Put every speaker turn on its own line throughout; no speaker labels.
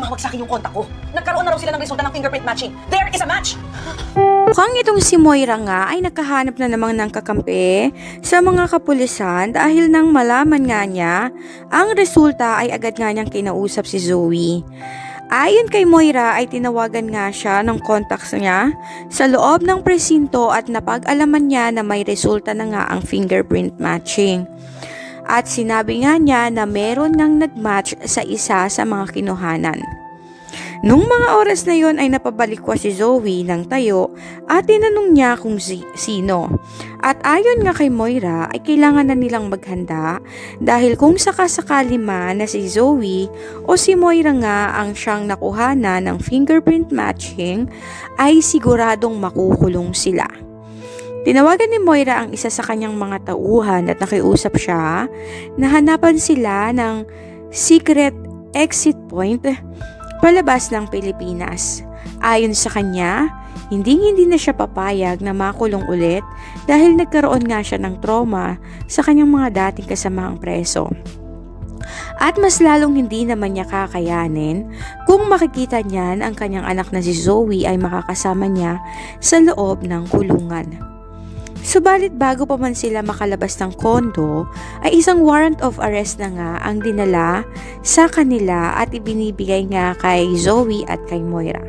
tumawag sa akin yung kontak ko. Nagkaroon na raw sila ng resulta ng fingerprint matching. There is a match!
Mukhang itong si Moira nga ay nakahanap na namang ng kakampi sa mga kapulisan dahil nang malaman nga niya, ang resulta ay agad nga niyang kinausap si Zoe. Ayon kay Moira ay tinawagan nga siya ng contacts niya sa loob ng presinto at napag-alaman niya na may resulta na nga ang fingerprint matching. At sinabi nga niya na meron ngang nag-match sa isa sa mga kinuhanan. Nung mga oras na yon ay napabalik ko si Zoe ng tayo at tinanong niya kung sino. At ayon nga kay Moira ay kailangan na nilang maghanda dahil kung sakasakali man na si Zoe o si Moira nga ang siyang nakuhana ng fingerprint matching ay siguradong makukulong sila. Tinawagan ni Moira ang isa sa kanyang mga tauhan at nakiusap siya na hanapan sila ng secret exit point palabas ng Pilipinas. Ayon sa kanya, hindi na siya papayag na makulong ulit dahil nagkaroon nga siya ng trauma sa kanyang mga dating kasamahang preso. At mas lalong hindi naman niya kakayanin kung makikita niyan ang kanyang anak na si Zoe ay makakasama niya sa loob ng kulungan. Subalit bago pa man sila makalabas ng kondo, ay isang warrant of arrest na nga ang dinala sa kanila at ibinibigay nga kay Zoe at kay Moira.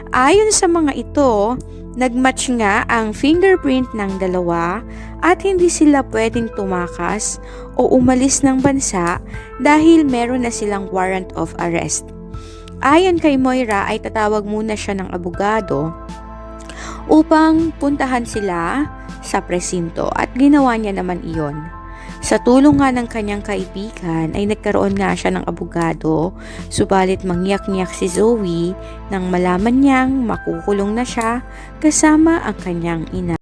Ayon sa mga ito, nagmatch nga ang fingerprint ng dalawa at hindi sila pwedeng tumakas o umalis ng bansa dahil meron na silang warrant of arrest. Ayon kay Moira ay tatawag muna siya ng abogado upang puntahan sila sa presinto at ginawa niya naman iyon. Sa tulong nga ng kanyang kaibigan ay nagkaroon nga siya ng abogado, subalit mangyak-ngyak si Zoe nang malaman niyang makukulong na siya kasama ang kanyang ina.